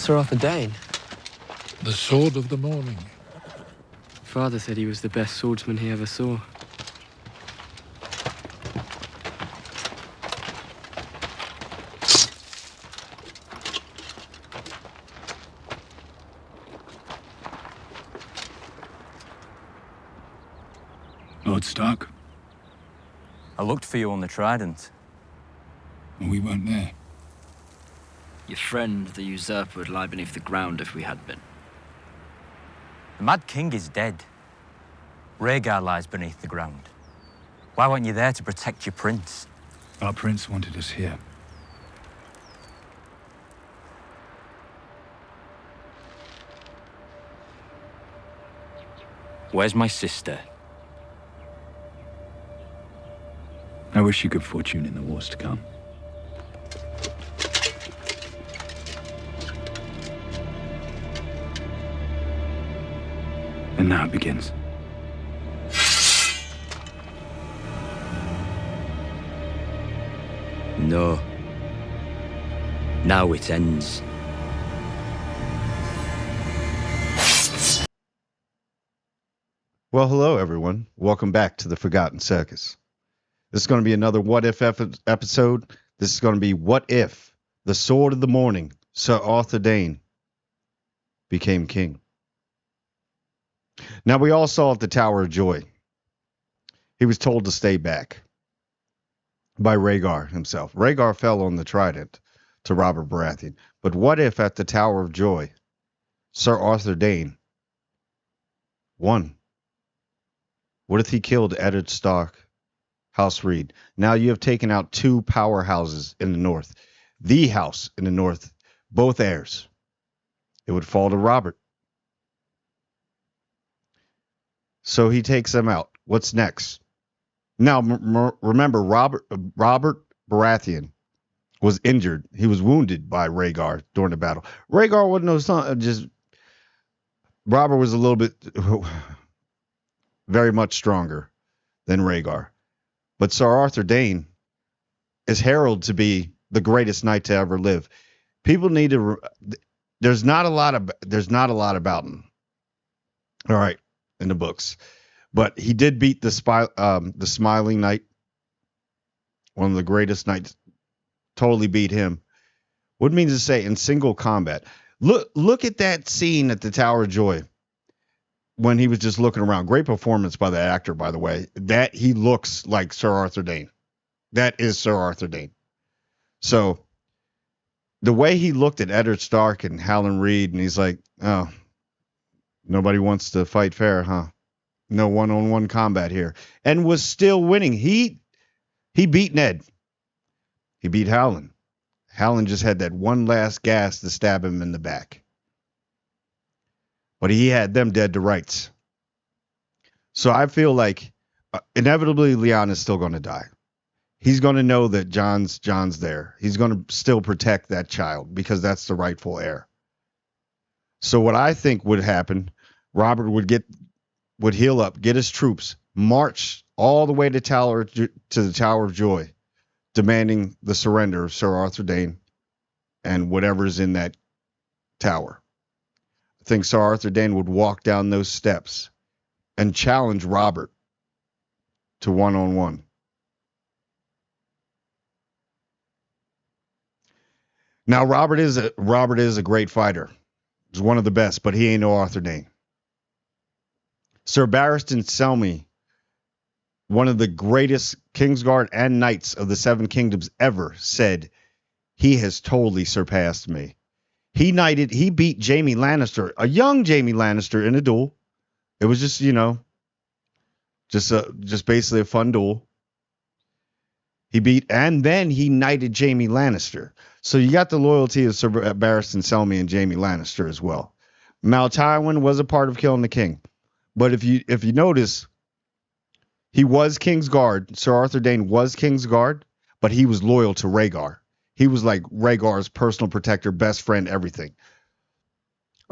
serauthurdayne? The sword of the morning. Father said he was the best swordsman he ever saw. Lord Stark? I looked for you on the Trident. We weren't there. Your friend, the usurper, would lie beneath the ground if we had been. The Mad King is dead. Rhaegar lies beneath the ground. Why weren't you there to protect your prince? Our prince wanted us here. Where's my sister? I wish you good fortune in the wars to come. And now it begins. No. Now it ends. Well, hello, everyone. Welcome back to the Forgotten Circus. This is going to be another What If episode. This is going to be What If the Sword of the Morning, serauthurdayne, became king. Now, we all saw at the Tower of Joy. He was told to stay back by Rhaegar himself. Rhaegar fell on the trident to Robert Baratheon. But what if at the Tower of Joy, serauthurdayne won? What if he killed Eddard Stark, House Reed? Now you have taken out two powerhouses in the north. The house in the north, both heirs. It would fall to Robert. So he takes them out. What's next? Now, remember, Robert Baratheon was injured. He was wounded by Rhaegar during the battle. Rhaegar wasn't no son. Just Robert was a little bit, very much stronger than Rhaegar. But serauthurdayne is heralded to be the greatest knight to ever live. People need to. There's not a lot about him. All right, in the books. But he did beat the Smiling Knight, one of the greatest knights. Totally beat him. What means to say in single combat? Look at that scene at the Tower of Joy when he was just looking around. Great performance by the actor, by the way. That he looks like serauthurdayne. That is serauthurdayne. So the way he looked at Eddard Stark and Howland Reed, and he's like, "Oh, nobody wants to fight fair, huh? No one-on-one combat here," and was still winning. He beat Ned. He beat Howland. Howland just had that one last gas to stab him in the back. But he had them dead to rights. So I feel like inevitably Lyanna is still going to die. He's going to know that Jon's there. He's going to still protect that child because that's the rightful heir. So what I think would happen, Robert would heal up, get his troops, march all the way to the Tower of Joy, demanding the surrender of serauthurdayne and whatever's in that tower. I think serauthurdayne would walk down those steps and challenge Robert to one-on-one. Now, Robert is a great fighter. He's one of the best, but he ain't no Authur-dayne. Sir Barristan Selmy, one of the greatest Kingsguard and Knights of the Seven Kingdoms ever, said, "He has totally surpassed me." He beat Jaime Lannister, a young Jaime Lannister, in a duel. It was just, just basically a fun duel. And then he knighted Jaime Lannister. So you got the loyalty of Sir Barristan Selmy and Jaime Lannister as well. Mal Tywin was a part of killing the king. But if you notice, he was Kingsguard. serauthurdayne was Kingsguard, but he was loyal to Rhaegar. He was like Rhaegar's personal protector, best friend, everything.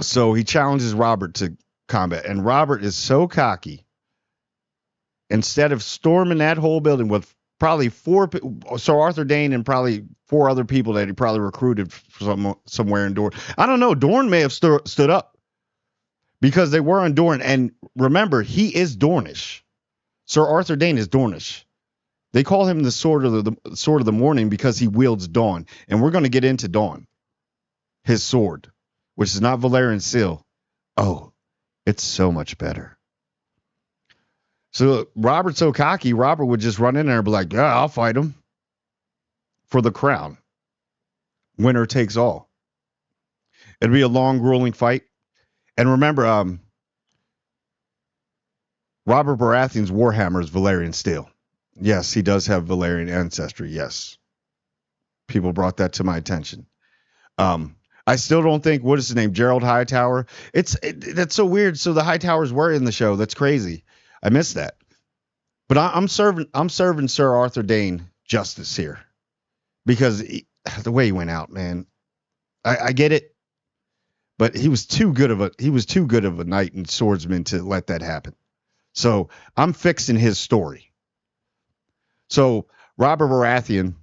So he challenges Robert to combat. And Robert is so cocky. Instead of storming that whole building with probably Sir Arthur Dayne and probably 4 other people that he probably recruited from somewhere in Dorne. I don't know. Dorne may have stood up because they were in Dorne. And remember, he is Dornish. Sir Arthur Dayne is Dornish. They call him the sword of the morning because he wields Dawn. And we're going to get into Dawn. His sword, which is not Valyrian steel. Oh, it's so much better. So Robert's so cocky, Robert would just run in there and be like, yeah, I'll fight him for the crown. Winner takes all. It'd be a long, grueling fight. And remember, Robert Baratheon's Warhammer is Valyrian steel. Yes, he does have Valyrian ancestry. Yes. People brought that to my attention. I still don't think, what is his name? Gerald Hightower. That's so weird. So the Hightowers were in the show. That's crazy. I missed that. But I'm serving Sir Arthur Dayne justice here. Because the way he went out, man. I get it. But he was too good of a knight and swordsman to let that happen. So I'm fixing his story. So Robert Baratheon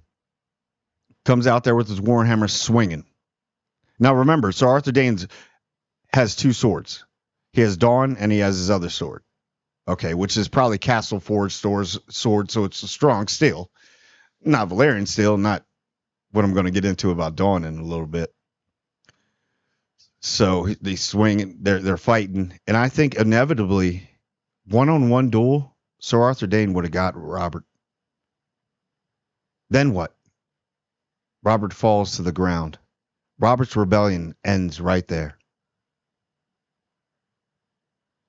comes out there with his Warhammer swinging. Now remember, Sir Arthur Dayne has 2 swords. He has Dawn and he has his other sword. Okay, which is probably Castle Forge sword, so it's a strong steel. Not Valyrian steel, not what I'm going to get into about Dawn in a little bit. So they swing, they're fighting, and I think inevitably, one-on-one duel, Sir Arthur Dayne would have got Robert. Then what? Robert falls to the ground. Robert's rebellion ends right there.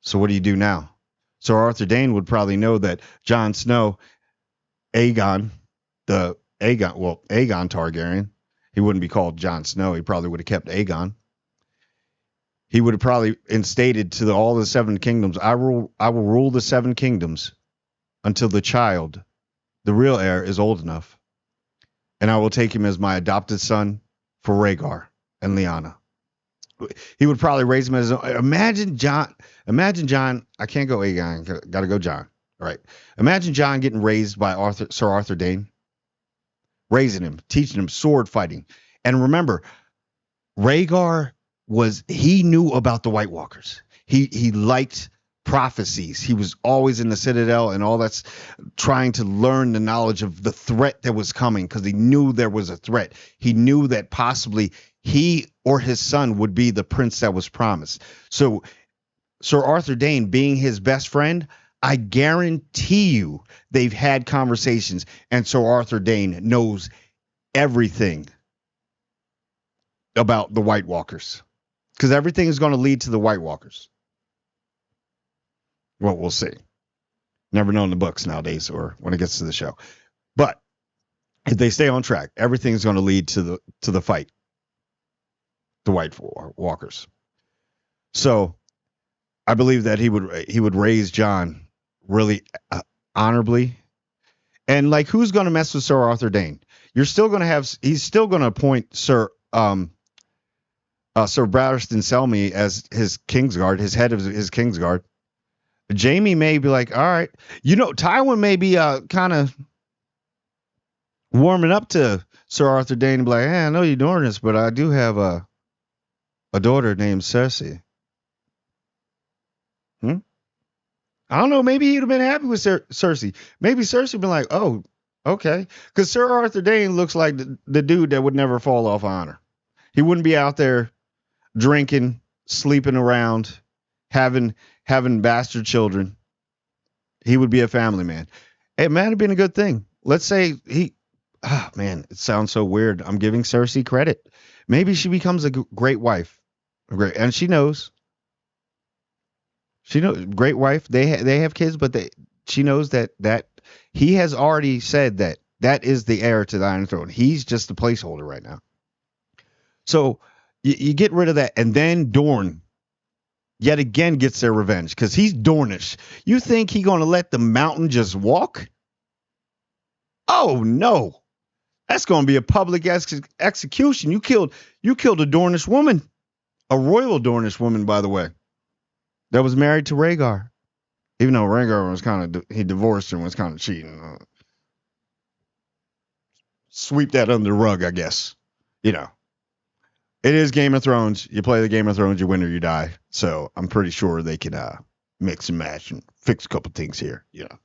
So what do you do now? Sir Arthur Dayne would probably know that Jon Snow, Aegon Targaryen, he wouldn't be called Jon Snow. He probably would have kept Aegon. He would have probably instated to all the 7 kingdoms, I will rule the 7 kingdoms until the child, the real heir, is old enough. And I will take him as my adopted son for Rhaegar and Lyanna. He would probably raise him as imagine John. I can't go Aegon. Got to go John. All right. Imagine John getting raised by Sir Arthur Dayne, raising him, teaching him sword fighting. And remember, Rhaegar he knew about the White Walkers. He liked prophecies. He was always in the Citadel and all that's trying to learn the knowledge of the threat that was coming because he knew there was a threat. He knew that possibly he or his son would be the prince that was promised. So Sir Arthur Dayne being his best friend, I guarantee you they've had conversations and Sir Arthur Dayne knows everything about the White Walkers because everything is going to lead to the White Walkers. Well, we'll see. Never know in the books nowadays or when it gets to the show. But if they stay on track, everything's going to lead to the fight. The White Walkers. So I believe that he would raise John really honorably. And like, who's going to mess with Sir Arthur Dayne? He's still going to appoint Sir Barristan Selmy as his Kingsguard, his head of his Kingsguard. Jaime may be like, all right, Tywin may be kind of warming up to Sir Arthur Dayne and be like, hey, I know you're doing this, but I do have a daughter named Cersei. I don't know. Maybe he'd have been happy with Cersei. Maybe Cersei would been like, oh, okay. Because Sir Arthur Dayne looks like the dude that would never fall off honor. He wouldn't be out there drinking, sleeping around, having bastard children. He would be a family man. It might have been a good thing. Let's say man, it sounds so weird. I'm giving Cersei credit. Maybe she becomes a great wife. And she knows. She knows, great wife. They have kids, but she knows that he has already said that is the heir to the Iron Throne. He's just the placeholder right now. So you get rid of that, and then Dorne yet again gets their revenge because he's Dornish. You think he's going to let the mountain just walk? Oh no, that's going to be a public execution. You killed a Dornish woman, a royal Dornish woman, by the way, that was married to Rhaegar. Even though Rhaegar was he divorced her and was kind of cheating. sweep that under the rug, I guess. You know, it is Game of Thrones. You play the Game of Thrones, you win or you die. So I'm pretty sure they can mix and match and fix a couple things here. You know,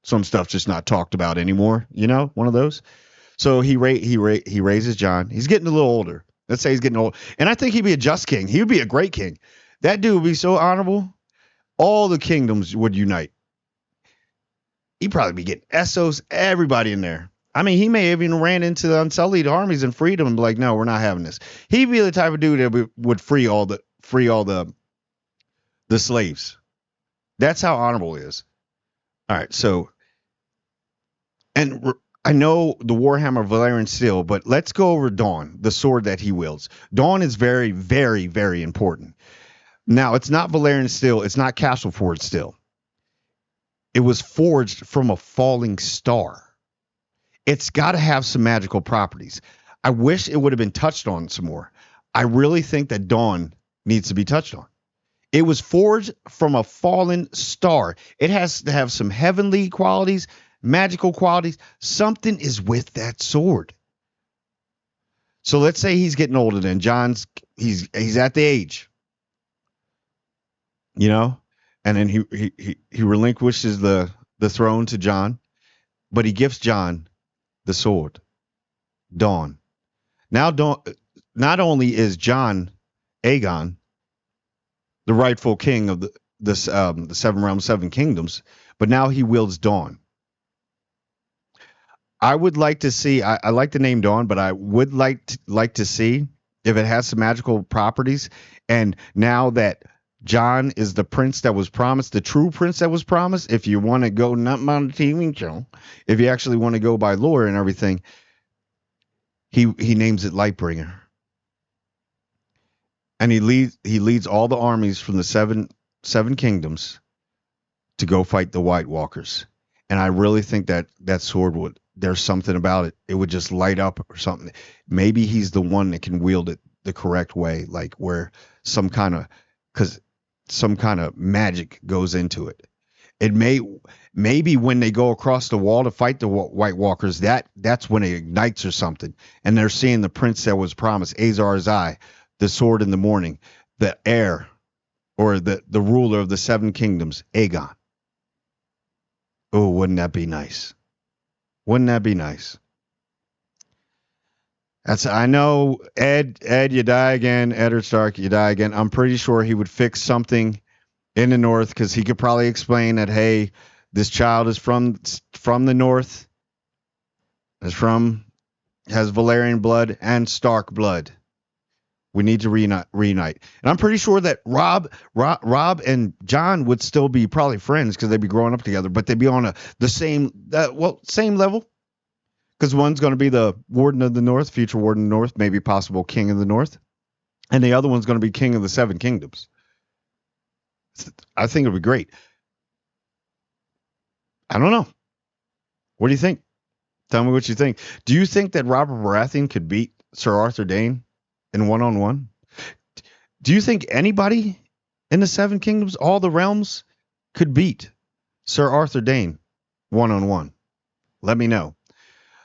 some stuff just not talked about anymore. You know, one of those. So he raises Jon. He's getting a little older. Let's say he's getting old, and I think he'd be a just king. He would be a great king. That dude would be so honorable. All the kingdoms would unite. He'd probably be getting Essos, everybody in there. I mean, he may have even ran into the Unsullied armies and freed them and be like, no, we're not having this. He'd be the type of dude that would free all the slaves. That's how honorable he is. All right, so, and I know the Warhammer Valyrian Steel, but let's go over Dawn, the sword that he wields. Dawn is very, very, very important. Now, it's not Valyrian Steel. It's not Castle Forged Steel. It was forged from a falling star. It's got to have some magical properties. I wish it would have been touched on some more. I really think that Dawn needs to be touched on. It was forged from a fallen star. It has to have some heavenly qualities, magical qualities. Something is with that sword. So let's say he's getting older then. He's at the age. You know? And then he relinquishes the throne to Jon, but he gives Jon the sword, Dawn. Now, not only is Jon Aegon the rightful king of the Seven Realms, Seven Kingdoms, but now he wields Dawn. I would like to see. I like the name Dawn, but I would like to see if it has some magical properties. And now that Jon is the prince that was promised, the true prince that was promised. If you want to go not on the TV show, if you actually want to go by lore and everything, he names it Lightbringer, and he leads all the armies from the seven kingdoms to go fight the White Walkers. And I really think that sword would. There's something about it. It would just light up or something. Maybe he's the one that can wield it the correct way, like where some kind of magic goes into it. It maybe when they go across the wall to fight the White Walkers, that's when it ignites or something, and they're seeing the prince that was promised, Azar's Eye, the sword in the morning, the heir, or the ruler of the Seven Kingdoms, Aegon. Oh, wouldn't that be nice? Wouldn't that be nice? I know, Ed, you die again. Eddard Stark, you die again. I'm pretty sure he would fix something in the north, because he could probably explain that, hey, this child is from the north, has Valyrian blood and Stark blood. We need to reunite. And I'm pretty sure that Rob and Jon would still be probably friends, because they'd be growing up together, but they'd be on the same level. Because one's going to be the Warden of the North, future Warden of the North, maybe possible King of the North. And the other one's going to be King of the Seven Kingdoms. I think it would be great. I don't know. What do you think? Tell me what you think. Do you think that Robert Baratheon could beat Sir Authur Dayne in one-on-one? Do you think anybody in the Seven Kingdoms, all the realms, could beat Sir Authur Dayne one-on-one? Let me know.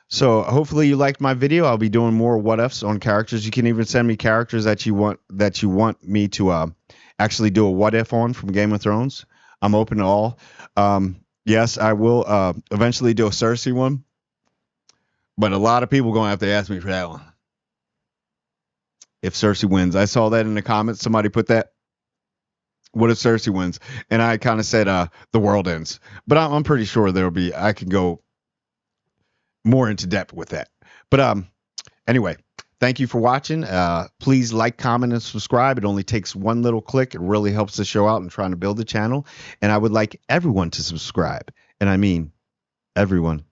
So hopefully you liked my video. I'll be doing more what ifs on characters. You can even send me characters that you want me to actually do a what if on from Game of Thrones. I'm open to all. Yes, I will eventually do a Cersei one, but a lot of people are going to have to ask me for that one. If Cersei wins, I saw that in the comments. Somebody put that. What if Cersei wins? And I kind of said the world ends. But I'm pretty sure I could go more into depth with that. But anyway, thank you for watching. Please like, comment, and subscribe. It only takes one little click. It really helps the show out in trying to build the channel. And I would like everyone to subscribe. And I mean everyone.